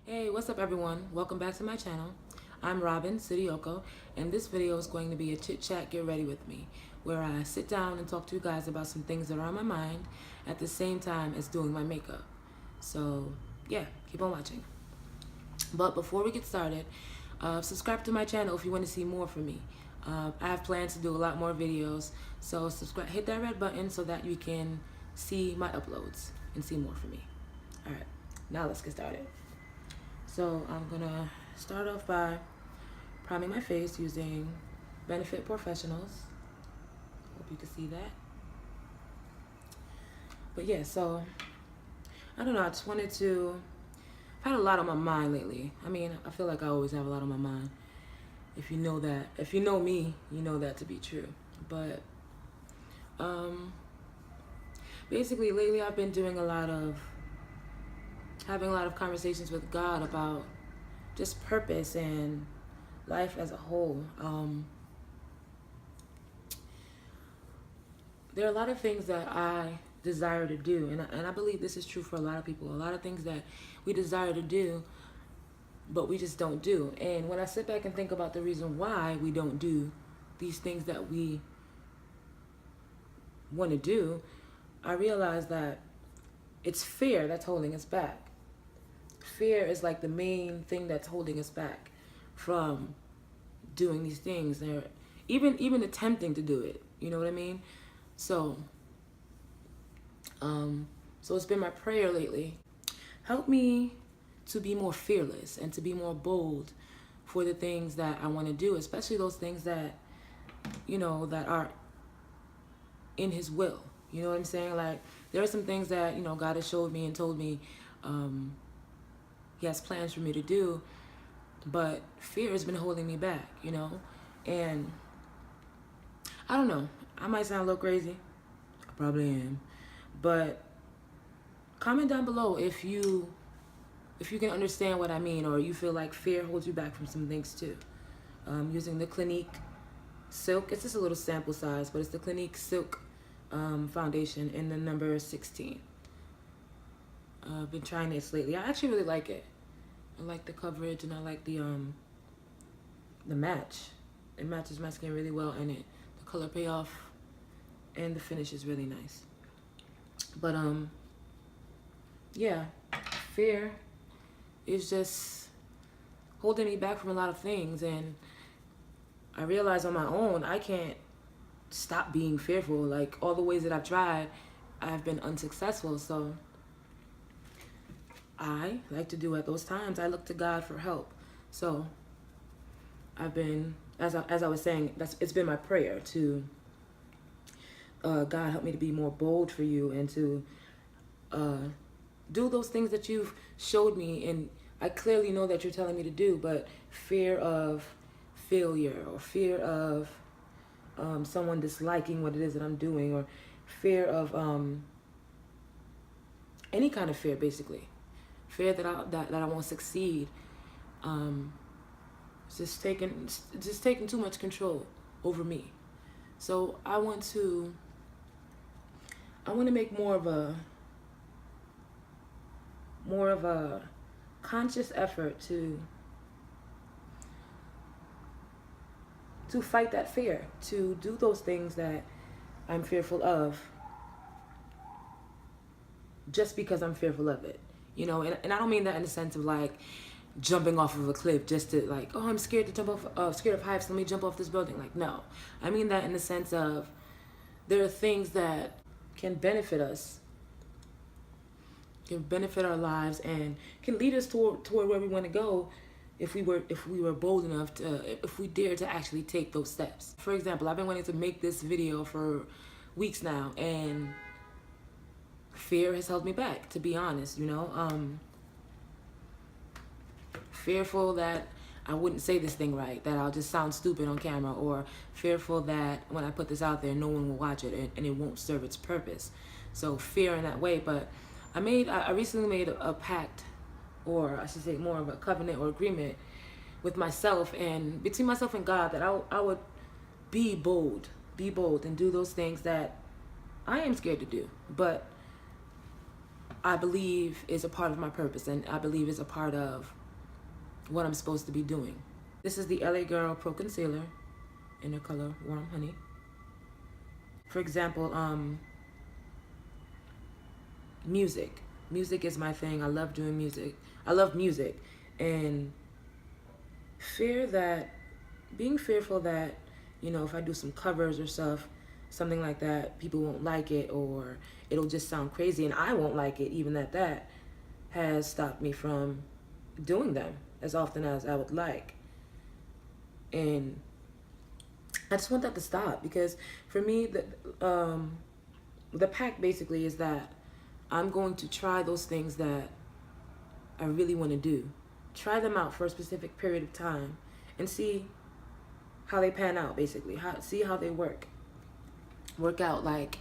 Hey, what's up everyone? Welcome back to my channel. I'm Robin Sidioko, and this video is going to be a chit chat get ready with me, where I sit down and talk to you guys about some things that are on my mind at the same time as doing my makeup. So yeah, keep on watching. But before we get started, subscribe to my channel if you want to see more from me. I have plans to do a lot more videos, so subscribe, hit that red button so that you can see my uploads and see more from me. All right, now let's get started. So I'm gonna start off by priming my face using Benefit Professionals. Hope you can see that. But yeah, so I don't know, I just wanted to, I've had a lot on my mind lately. I mean, I feel like I always have a lot on my mind. If you know that, if you know me, you know that to be true. But basically lately I've been doing having a lot of conversations with God about just purpose and life as a whole. There are a lot of things that I desire to do, and I believe this is true for a lot of people. A lot of things that we desire to do, but we just don't do. And when I sit back and think about the reason why we don't do these things that we want to do, I realize that it's fear that's holding us back. Fear is like the main thing that's holding us back from doing these things, or even attempting to do it. You know what I mean? So it's been my prayer lately. Help me to be more fearless and to be more bold for the things that I want to do, especially those things that, you know, that are in His will. You know what I'm saying? Like, there are some things that, you know, God has showed me and told me He has plans for me to do, but fear has been holding me back, you know? And I don't know, I might sound a little crazy. I probably am. But comment down below if you can understand what I mean, or you feel like fear holds you back from some things too. Using the Clinique Silk, it's just a little sample size, but it's the Clinique Silk foundation in the number 16. I've been trying this lately. I actually really like it. I like the coverage, and I like the match. It matches my skin really well, and the color payoff and the finish is really nice. But yeah, fear is just holding me back from a lot of things, and I realize on my own I can't stop being fearful. Like, all the ways that I've tried, I've been unsuccessful. So I like to do at those times, I look to God for help. So I've been, as I was saying, it's been my prayer to God, help me to be more bold for you, and to do those things that you've showed me, and I clearly know that you're telling me to do, but fear of failure, or fear of someone disliking what it is that I'm doing, or fear of any kind of fear, basically. Fear that I won't succeed. It's just taking too much control over me. So I want to make more of a conscious effort to fight that fear, to do those things that I'm fearful of, just because I'm fearful of it. You know, and I don't mean that in the sense of like jumping off of a cliff just to like, oh, I'm scared to jump off, scared of heights, let me jump off this building. Like, no. I mean that in the sense of there are things that can benefit us, can benefit our lives, and can lead us toward where we want to go if we were bold enough to, if we dare to actually take those steps. For example, I've been wanting to make this video for weeks now, and fear has held me back, to be honest, you know. Fearful that I wouldn't say this thing right, that I'll just sound stupid on camera, or fearful that when I put this out there, no one will watch it, and it won't serve its purpose. So fear in that way. But I recently made a pact, or I should say more of a covenant or agreement with myself, and between myself and God, that I would be bold, and do those things that I am scared to do. But I believe is a part of my purpose, and I believe is a part of what I'm supposed to be doing. This is the LA Girl Pro Concealer in the color Warm Honey. For example, music. Music is my thing. I love doing music. I love music. And being fearful that, you know, if I do some covers or stuff, something like that, people won't like it, or it'll just sound crazy and I won't like it, even that has stopped me from doing them as often as I would like. And I just want that to stop, because for me, the pact basically is that I'm going to try those things that I really want to do. Try them out for a specific period of time and see how they pan out, basically. See how they work out. Like,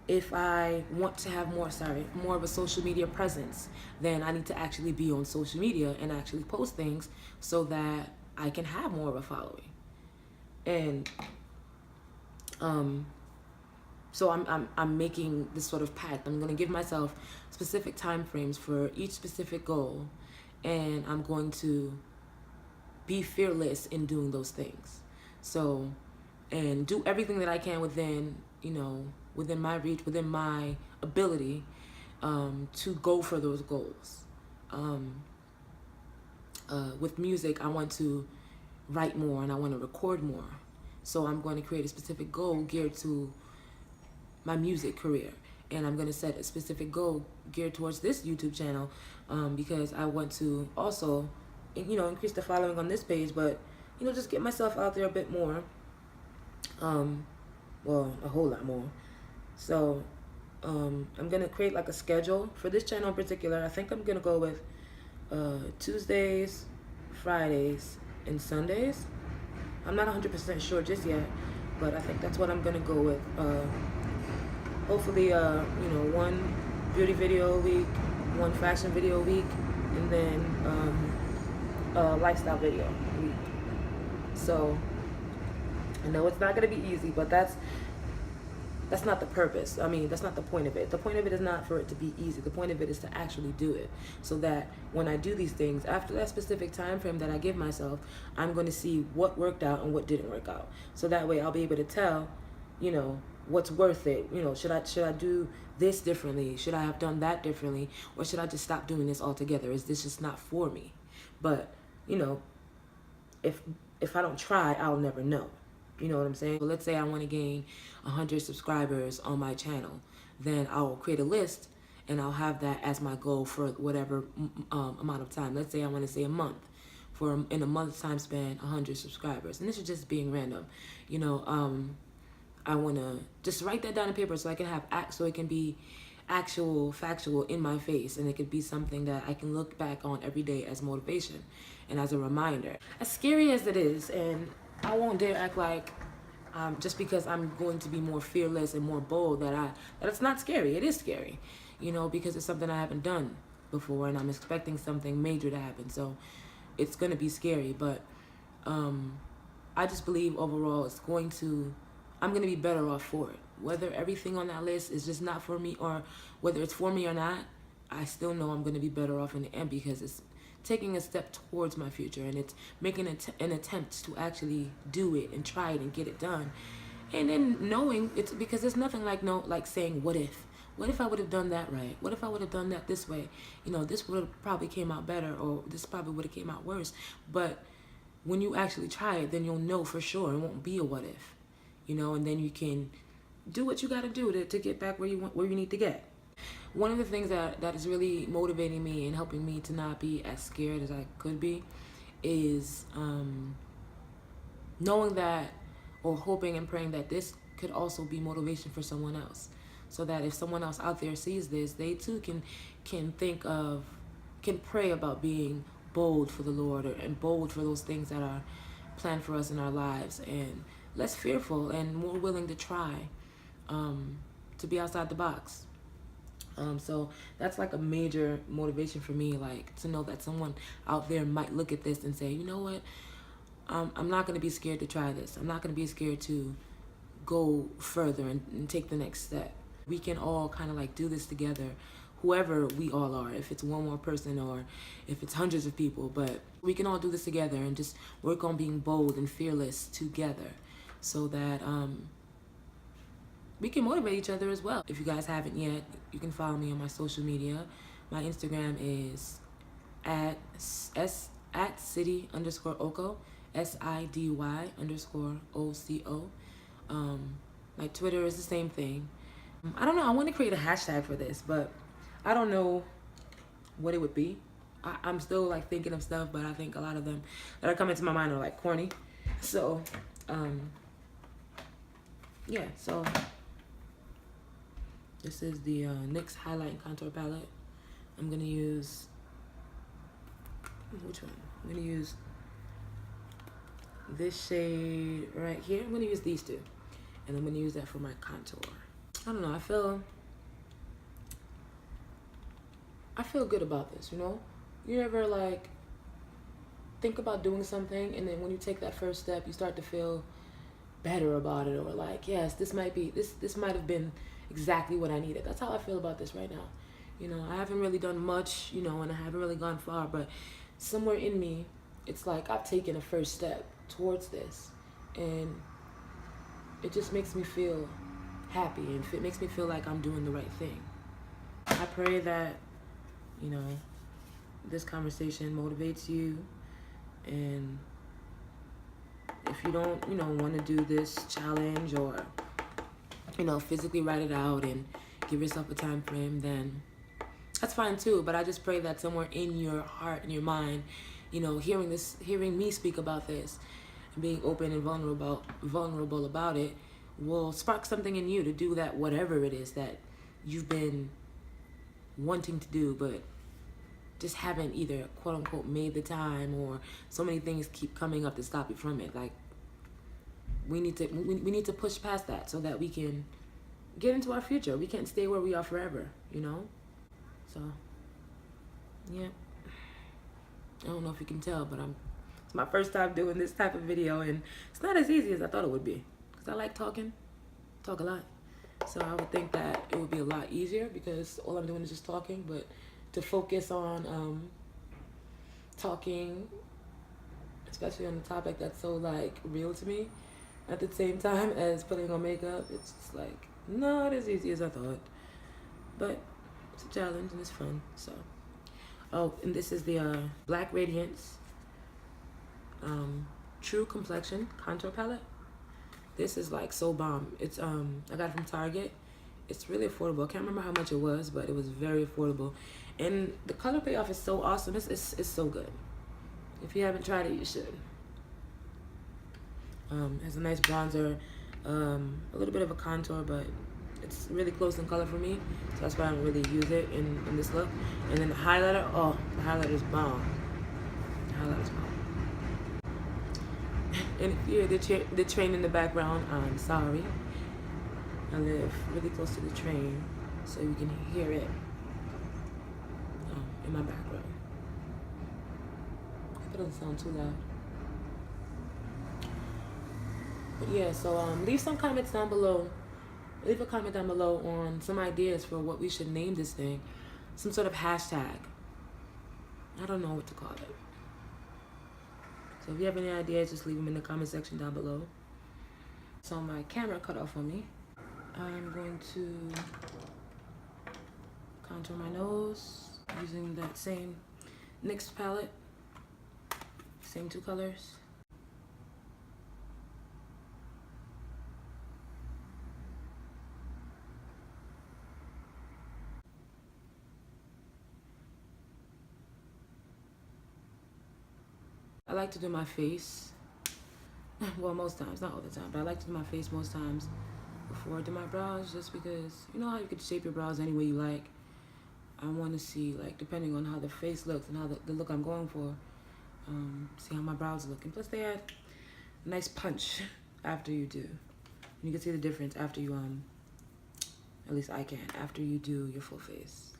if I want to have more of a social media presence, then I need to actually be on social media and actually post things so that I can have more of a following. And so I'm making this sort of pact. I'm going to give myself specific time frames for each specific goal, and I'm going to be fearless in doing those things. So, and do everything that I can within, you know, within my reach, within my ability, to go for those goals. With music, I want to write more and I want to record more. So I'm going to create a specific goal geared to my music career, and I'm going to set a specific goal geared towards this YouTube channel, because I want to also, you know, increase the following on this page, but, you know, just get myself out there a bit more, well, a whole lot more. So I'm going to create like a schedule for this channel in particular. I think I'm going to go with Tuesdays, Fridays, and Sundays. I'm not 100% sure just yet, but I think that's what I'm going to go with. Hopefully, you know, one beauty video a week, one fashion video a week, and then a lifestyle video a week. So I know it's not going to be easy, but that's not the purpose. I mean, that's not the point of it. The point of it is not for it to be easy. The point of it is to actually do it, so that when I do these things, after that specific time frame that I give myself, I'm going to see what worked out and what didn't work out. So that way I'll be able to tell, you know, what's worth it. You know, should I do this differently? Should I have done that differently? Or should I just stop doing this altogether? Is this just not for me? But, you know, if I don't try, I'll never know. You know what I'm saying? So let's say I want to gain 100 subscribers on my channel. Then I'll create a list and I'll have that as my goal for whatever amount of time. Let's say I want to say a month. In a month's time span, 100 subscribers. And this is just being random. You know, I want to just write that down on paper so I can have so it can be actual, factual in my face, and it could be something that I can look back on every day as motivation and as a reminder. As scary as it is, and I won't dare act like just because I'm going to be more fearless and more bold that it's not scary. It is scary, you know, because it's something I haven't done before, and I'm expecting something major to happen. So it's going to be scary, but I just believe overall I'm going to be better off for it. Whether everything on that list is just not for me, or whether it's for me or not, I still know I'm going to be better off in the end, because it's taking a step towards my future, and it's making an attempt to actually do it and try it and get it done. And then knowing it's, because there's nothing like saying, what if I would have done that right? What if I would have done that this way? You know, this would have probably came out better, or this probably would have came out worse. But when you actually try it, then you'll know for sure. It won't be a what if, you know, and then you can do what you got to do to get back where you need to get. One of the things that is really motivating me and helping me to not be as scared as I could be is knowing that, or hoping and praying that this could also be motivation for someone else, so that if someone else out there sees this, they too can pray about being bold for the Lord, and bold for those things that are planned for us in our lives, and less fearful and more willing to try to be outside the box. So that's like a major motivation for me, like to know that someone out there might look at this and say, you know what, I'm not going to be scared to try this. I'm not going to be scared to go further and take the next step. We can all kind of like do this together, whoever we all are, if it's one more person or if it's hundreds of people, but we can all do this together and just work on being bold and fearless together so that we can motivate each other as well. If you guys haven't yet, you can follow me on my social media. My Instagram is at city_oko, SIDY_OCO. My Twitter is the same thing. I don't know, I want to create a hashtag for this, but I don't know what it would be. I'm still like thinking of stuff, but I think a lot of them that are coming to my mind are like corny. So, yeah, so this is the NYX Highlight and Contour Palette. I'm going to use, which one? I'm going to use this shade right here. I'm going to use these two. And I'm going to use that for my contour. I don't know, I feel good about this, you know? You ever like think about doing something and then when you take that first step, you start to feel better about it, or like, yes, this might have been exactly what I needed. That's how I feel about this right now. You know, I haven't really done much, you know, and I haven't really gone far, but somewhere in me, it's like I've taken a first step towards this, and it just makes me feel happy, and it makes me feel like I'm doing the right thing. I pray that, you know, this conversation motivates you, and if you don't, you know, want to do this challenge or, you know, physically write it out and give yourself a time frame, then that's fine too. But I just pray that somewhere in your heart and your mind, you know, hearing me speak about this and being open and vulnerable about it will spark something in you to do that, whatever it is that you've been wanting to do, but just haven't either quote unquote made the time, or so many things keep coming up to stop you from it. Like, we need to push past that so that we can get into our future. We can't stay where we are forever, you know? So, yeah. I don't know if you can tell, but it's my first time doing this type of video, and it's not as easy as I thought it would be, because I like talk a lot. So I would think that it would be a lot easier because all I'm doing is just talking, but to focus on talking, especially on a topic that's so like real to me, at the same time as putting on makeup, it's just like not as easy as I thought. But it's a challenge and it's fun. So, oh, and this is the Black Radiance True Complexion Contour Palette. This is like so bomb. It's I got it from Target. It's really affordable. I can't remember how much it was, but it was very affordable. And the color payoff is so awesome. It's so good. If you haven't tried it, you should. Has a nice bronzer, a little bit of a contour, but it's really close in color for me, so that's why I don't really use it in this look. And then the highlighter, oh, the highlighter is bomb. The highlighter is bomb. And if you hear the train in the background, I'm sorry. I live really close to the train, so you can hear it in my background. Hope it doesn't sound too loud. But yeah, so leave some comments down below. Leave a comment down below on some ideas for what we should name this thing. Some sort of hashtag. I don't know what to call it. So if you have any ideas, just leave them in the comment section down below. So my camera cut off on me. I'm going to contour my nose using that same NYX palette. Same two colors. I like to do my face, well, most times, not all the time, but I like to do my face most times before I do my brows, just because, you know how you could shape your brows any way you like. I want to see, like, depending on how the face looks and how the look I'm going for, see how my brows look. And plus they add a nice punch after you do. And you can see the difference after you, at least I can, after you do your full face.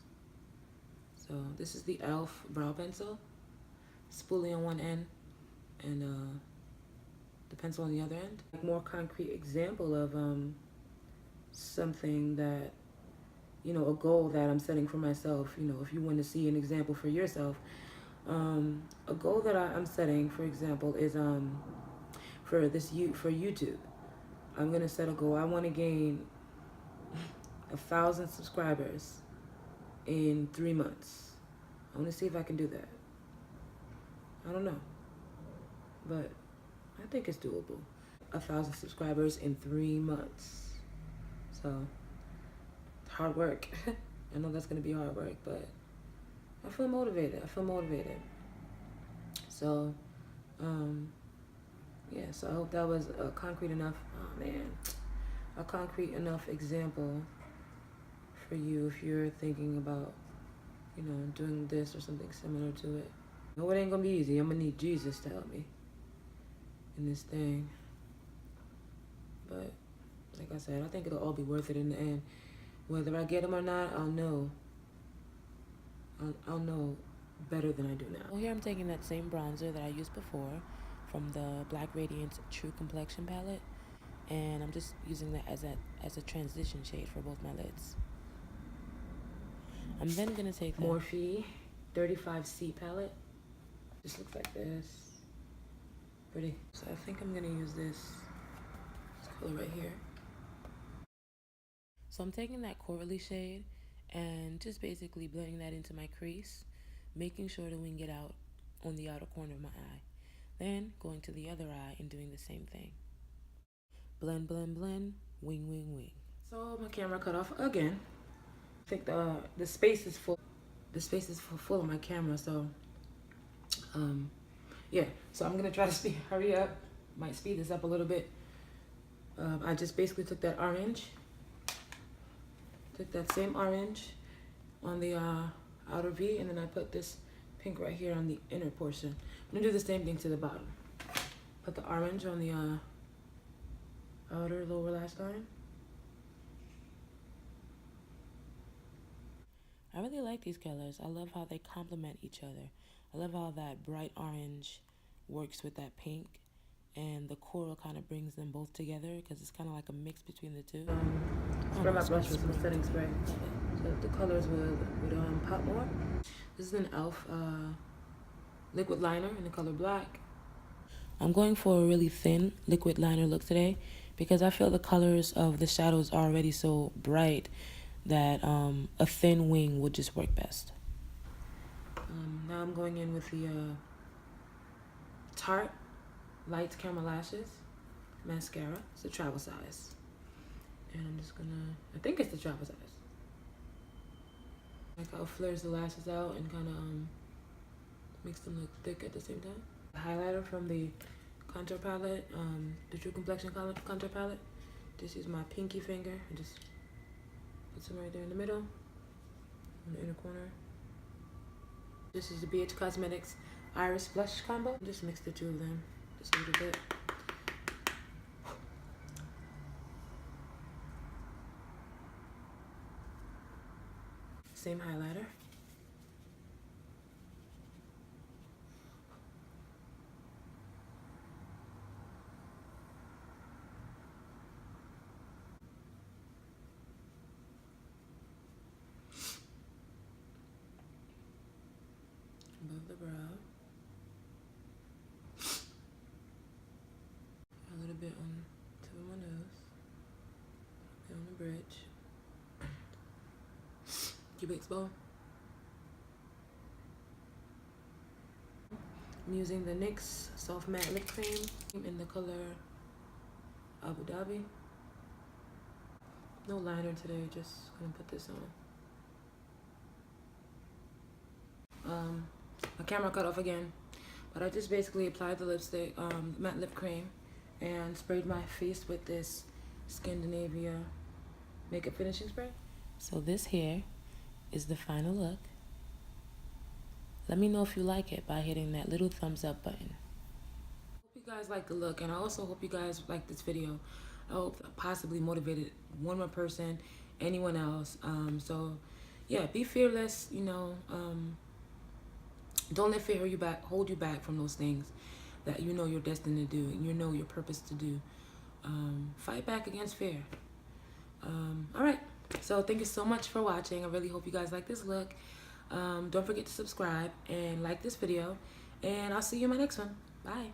So this is the e.l.f. brow pencil, spoolie on one end, and the pencil on the other end. A more concrete example of something that you know, a goal that I'm setting for myself. You know, if you want to see an example for yourself, a goal that I'm setting, for example, is for YouTube. I'm gonna set a goal. I want to gain 1,000 subscribers in 3 months. I want to see if I can do that. I don't know, but I think it's doable. 1,000 subscribers in 3 months. So, hard work. I know that's gonna be hard work, but I feel motivated. So, yeah, so I hope that was a concrete enough, a concrete enough example for you if you're thinking about, you know, doing this or something similar to it. No, it ain't gonna be easy. I'm gonna need Jesus to help me in this thing. But, like I said, I think it'll all be worth it in the end. Whether I get them or not, I'll know. I'll know better than I do now. Well, here I'm taking that same bronzer that I used before from the Black Radiance True Complexion palette, and I'm just using that as a transition shade for both my lids. I'm then gonna take the Morphe 35C palette. Just looks like this. Pretty. So I think I'm gonna use this color right here. So I'm taking that corally shade and just basically blending that into my crease, making sure to wing it out on the outer corner of my eye. Then going to the other eye and doing the same thing. Blend, blend, blend, wing, wing, wing. So my camera cut off again. I think the space is full. The space is full of my camera, so yeah. So I'm gonna try to hurry up. Might speed this up a little bit. I just basically took that orange. Took that same orange on the outer V, and then I put this pink right here on the inner portion. I'm gonna do the same thing to the bottom. Put the orange on the outer lower lash line. I really like these colors. I love how they complement each other. I love how that bright orange works with that pink, and the coral kind of brings them both together because it's kind of like a mix between the two. Spray my brush with some setting spray so that the colors would pop more. This is an e.l.f. Liquid liner in the color black. I'm going for a really thin liquid liner look today because I feel the colors of the shadows are already so bright that a thin wing would just work best. Now I'm going in with the Tarte Light Camera Lashes mascara. It's a travel size. And I'm just gonna, I think it's the travel size. Like how it flares the lashes out and kind of makes them look thick at the same time. The highlighter from the contour palette, the True Complexion contour palette. Just use my pinky finger and just put some right there in the middle, in the inner corner. This is the BH Cosmetics Iris Blush Combo. Just mix the two of them just a little bit. Same highlighter. Above the brow. A little bit on the tip of my nose. A bit on the bridge. Cupid's bow. I'm using the NYX Soft Matte Lip Cream in the color Abu Dhabi. No liner today, just gonna put this on. My camera cut off again, but I just basically applied the lipstick, matte lip cream, and sprayed my face with this Scandinavia makeup finishing spray. So this here is the final look. Let me know if you like it by hitting that little thumbs up button. Hope you guys like the look, and I also hope you guys like this video. I hope I possibly motivated one more person, anyone else. So yeah, be fearless, you know. Don't let fear hold you back from those things that you know you're destined to do and you know your purpose to do. Fight back against fear. All right. So thank you so much for watching. I really hope you guys like this look. Don't forget to subscribe and like this video, and I'll see you in my next one. Bye.